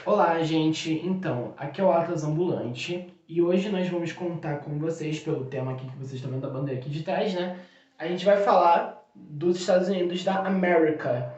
Olá, gente! Então, aqui é o Atlas Ambulante e hoje nós vamos contar com vocês, pelo tema aqui que vocês estão vendo a bandeira aqui de trás, né? A gente vai falar dos Estados Unidos da América.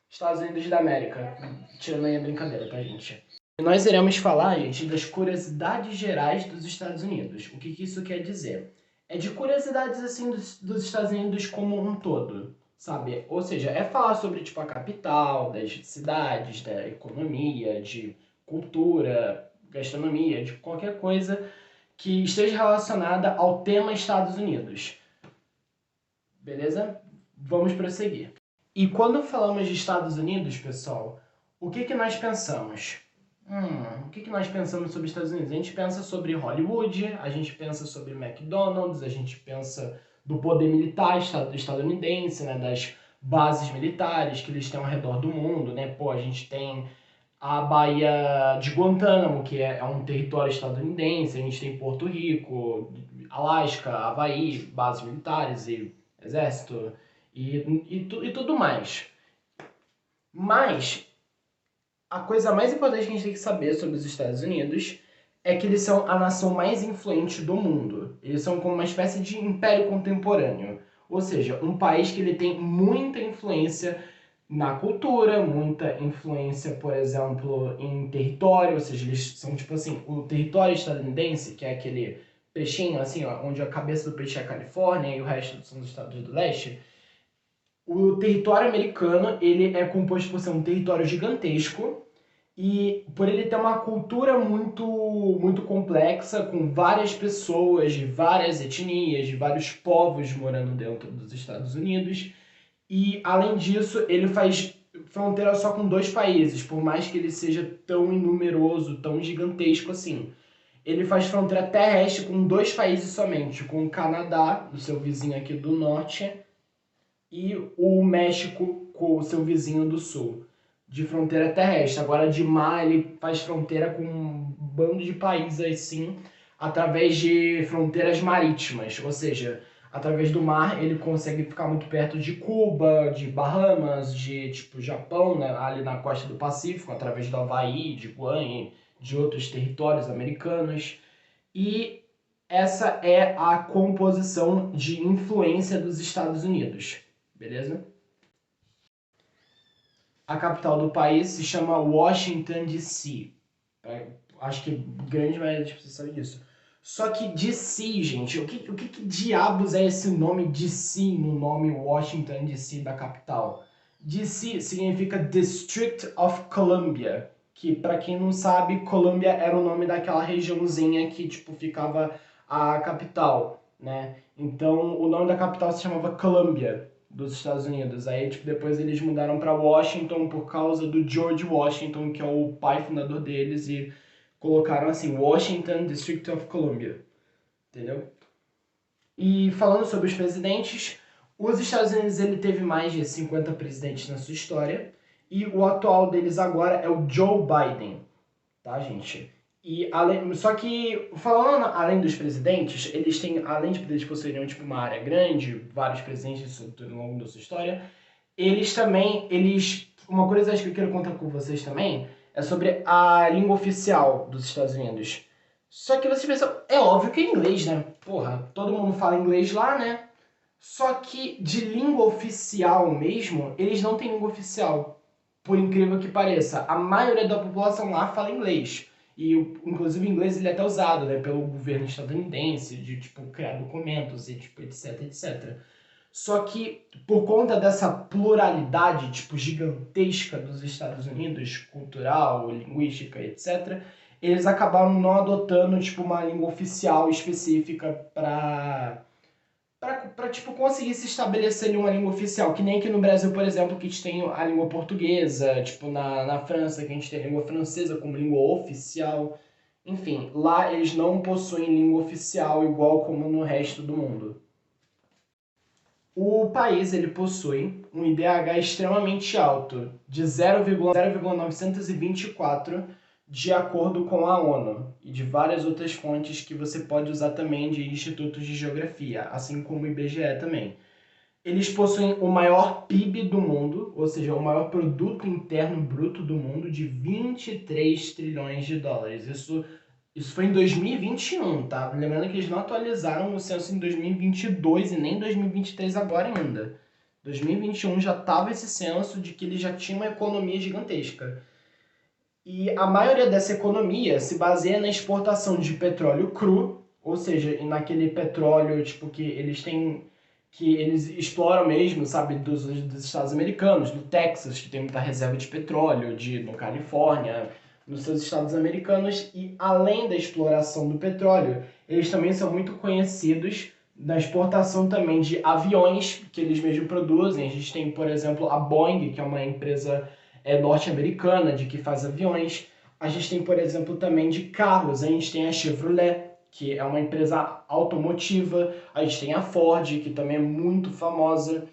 Estados Unidos da América. Tirando aí a brincadeira, tá, gente? E nós iremos falar, gente, das curiosidades gerais dos Estados Unidos. O que isso quer dizer? É de curiosidades, assim, dos Estados Unidos como um todo, sabe? Ou seja, é falar sobre, tipo, a capital, das cidades, da economia, de cultura, gastronomia, de qualquer coisa que esteja relacionada ao tema Estados Unidos. Beleza? Vamos prosseguir. E quando falamos de Estados Unidos, pessoal, o que nós pensamos? O que nós pensamos sobre Estados Unidos? A gente pensa sobre Hollywood, a gente pensa sobre McDonald's, a gente pensa do poder militar estadunidense, né, das bases militares que eles têm ao redor do mundo, né? Pô, a gente tem a Baía de Guantánamo, que é um território estadunidense, a gente tem Porto Rico, Alasca, Havaí, bases militares e exército e tudo mais. Mas a coisa mais importante que a gente tem que saber sobre os Estados Unidos é que eles são a nação mais influente do mundo. Eles são como uma espécie de império contemporâneo. Ou seja, um país que ele tem muita influência na cultura, muita influência, por exemplo, em território, ou seja, eles são tipo assim, o território estadunidense, que é aquele peixinho assim, ó, onde a cabeça do peixe é a Califórnia e o resto são os estados do leste. O território americano, ele é composto por ser um território gigantesco e por ele ter uma cultura muito complexa, com várias pessoas de várias etnias, de vários povos morando dentro dos Estados Unidos. E, além disso, ele faz fronteira só com dois países, por mais que ele seja tão inumeroso, tão gigantesco assim. Ele faz fronteira terrestre com dois países somente, com o Canadá, o seu vizinho aqui do norte, e o México, com o seu vizinho do sul, de fronteira terrestre. Agora, de mar, ele faz fronteira com um bando de países assim, através de fronteiras marítimas, ou seja, através do mar ele consegue ficar muito perto de Cuba, de Bahamas, de tipo Japão, né, ali na costa do Pacífico, através do Havaí, de Guam, de outros territórios americanos. E essa é a composição de influência dos Estados Unidos, beleza? A capital do país se chama Washington, D.C. Acho que grande maioria das pessoas sabe disso. Só que DC, gente, o que diabos é esse nome DC no nome Washington DC da capital? DC significa District of Columbia, que para quem não sabe, Columbia era o nome daquela regiãozinha que tipo ficava a capital, né? Então o nome da capital se chamava Columbia dos Estados Unidos. Aí tipo depois eles mudaram para Washington por causa do George Washington, que é o pai fundador deles e colocaram assim, Washington, District of Columbia, entendeu? E falando sobre os presidentes, os Estados Unidos ele teve mais de 50 presidentes na sua história, e o atual deles agora é o Joe Biden, tá, gente? E só que, falando além dos presidentes, eles têm, além de eles possuírem tipo, uma área grande, vários presidentes ao longo da sua história, uma curiosidade que eu quero contar com vocês também é sobre a língua oficial dos Estados Unidos. Só que vocês pensam, é óbvio que é inglês, né? Porra, todo mundo fala inglês lá, né? Só que de língua oficial mesmo, eles não têm língua oficial. Por incrível que pareça, a maioria da população lá fala inglês. E, inclusive, o inglês ele é até usado, né, pelo governo estadunidense, de, tipo, criar documentos e, tipo, etc, etc. Só que por conta dessa pluralidade tipo gigantesca dos Estados Unidos, cultural, linguística, etc, eles acabaram não adotando tipo uma língua oficial específica para tipo conseguir se estabelecer uma língua oficial, que nem aqui no Brasil, por exemplo, que a gente tem a língua portuguesa, tipo na França que a gente tem a língua francesa como língua oficial. Enfim, lá eles não possuem língua oficial igual como no resto do mundo. O país ele possui um IDH extremamente alto, de 0,924, de acordo com a ONU, e de várias outras fontes que você pode usar também de institutos de geografia, assim como o IBGE também. Eles possuem o maior PIB do mundo, ou seja, o maior produto interno bruto do mundo, de 23 trilhões de dólares. Isso foi em 2021, tá? Lembrando que eles não atualizaram o censo em 2022 e nem 2023 agora ainda. 2021 já estava esse censo de que eles já tinham uma economia gigantesca. E a maioria dessa economia se baseia na exportação de petróleo cru, ou seja, naquele petróleo tipo que eles exploram mesmo, sabe, dos Estados americanos, do Texas, que tem muita reserva de petróleo, no Califórnia, nos seus estados americanos. E além da exploração do petróleo, eles também são muito conhecidos na exportação também de aviões que eles mesmos produzem. A gente tem, por exemplo, a Boeing, que é uma empresa norte-americana que faz aviões. A gente tem, por exemplo, também de carros. A gente tem a Chevrolet, que é uma empresa automotiva. A gente tem a Ford, que também é muito famosa.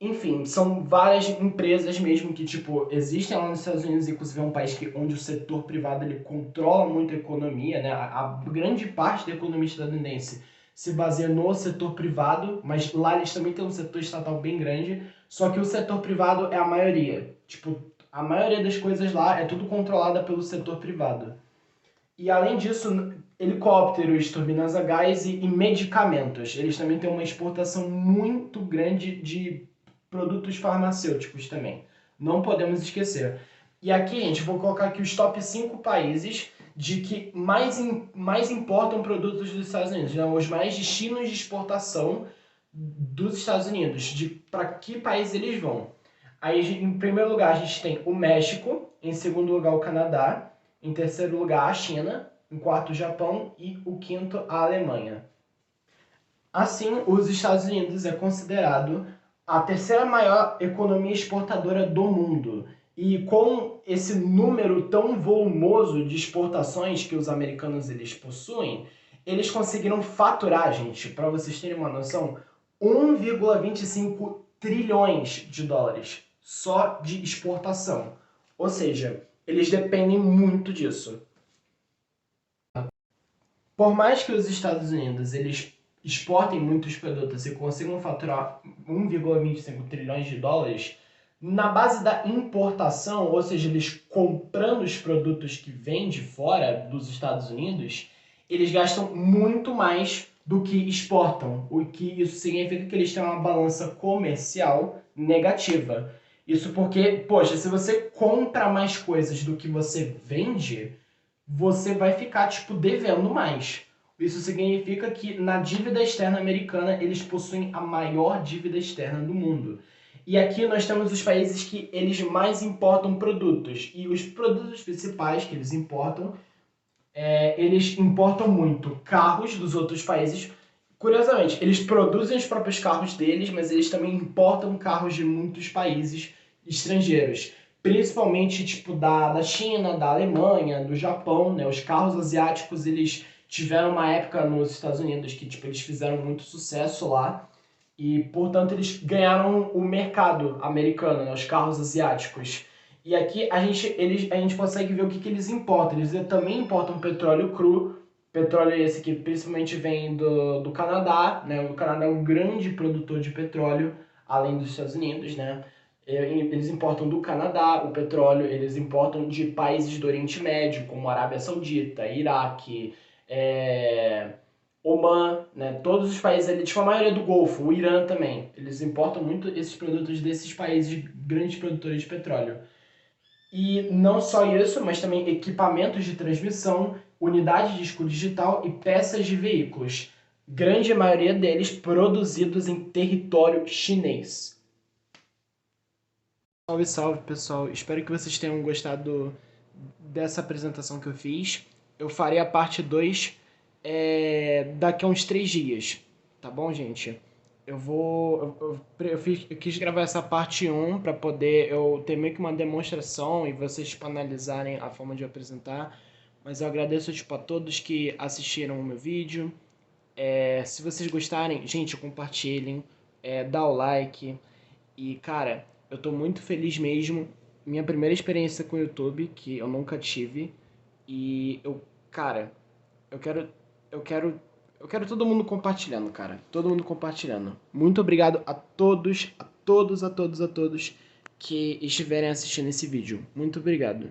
Enfim, são várias empresas mesmo que, tipo, existem lá nos Estados Unidos, inclusive é um país onde o setor privado ele controla muito a economia, né? A grande parte da economia estadunidense se baseia no setor privado, mas lá eles também têm um setor estatal bem grande, só que o setor privado é a maioria. Tipo, a maioria das coisas lá é tudo controlada pelo setor privado. E além disso, helicópteros, turbinas a gás e medicamentos. Eles também têm uma exportação muito grande de produtos farmacêuticos também. Não podemos esquecer. E aqui, gente, vou colocar aqui os top 5 países de que mais importam produtos dos Estados Unidos, né? Os mais destinos de exportação dos Estados Unidos, de para que país eles vão. Aí, em primeiro lugar, a gente tem o México, em segundo lugar, o Canadá, em terceiro lugar, a China, em quarto, o Japão e o quinto, a Alemanha. Assim, os Estados Unidos é considerado a terceira maior economia exportadora do mundo. E com esse número tão volumoso de exportações que os americanos eles possuem, eles conseguiram faturar, gente, para vocês terem uma noção, 1,25 trilhões de dólares só de exportação. Ou seja, eles dependem muito disso. Por mais que os Estados Unidos eles exportem muitos produtos e consigam faturar 1,25 trilhões de dólares, na base da importação, ou seja, eles comprando os produtos que vêm de fora dos Estados Unidos, eles gastam muito mais do que exportam, o que isso significa que eles têm uma balança comercial negativa. Isso porque, poxa, se você compra mais coisas do que você vende, você vai ficar, tipo, devendo mais. Isso significa que na dívida externa americana eles possuem a maior dívida externa do mundo. E aqui nós temos os países que eles mais importam produtos. E os produtos principais que eles importam muito carros dos outros países. Curiosamente, eles produzem os próprios carros deles, mas eles também importam carros de muitos países estrangeiros. Principalmente tipo da China, da Alemanha, do Japão, né? Os carros asiáticos, eles tiveram uma época nos Estados Unidos que tipo, eles fizeram muito sucesso lá e, portanto, eles ganharam o mercado americano, né? Os carros asiáticos. E aqui a gente consegue ver o que eles importam. Eles também importam petróleo cru, petróleo esse que principalmente vem do Canadá, né? O Canadá é um grande produtor de petróleo, além dos Estados Unidos, né? Eles importam do Canadá o petróleo, eles importam de países do Oriente Médio, como Arábia Saudita, Iraque, Omã, né? Todos os países ali, tipo a maioria do Golfo, o Irã também. Eles importam muito esses produtos desses países grandes produtores de petróleo. E não só isso, mas também equipamentos de transmissão, unidades de disco digital e peças de veículos. Grande maioria deles produzidos em território chinês. Salve, salve, pessoal. Espero que vocês tenham gostado dessa apresentação que eu fiz. Eu farei a parte 2 daqui a uns 3 dias. Tá bom, gente? Eu quis gravar essa parte 1 para poder eu ter meio que uma demonstração e vocês tipo, analisarem a forma de eu apresentar. Mas eu agradeço tipo, a todos que assistiram o meu vídeo. Se vocês gostarem, gente, compartilhem, dá o like. E, cara, eu tô muito feliz mesmo. Minha primeira experiência com o YouTube, que eu nunca tive. E cara, eu quero, eu quero Eu quero todo mundo compartilhando, cara. Todo mundo compartilhando. Muito obrigado a todos que estiverem assistindo esse vídeo. Muito obrigado.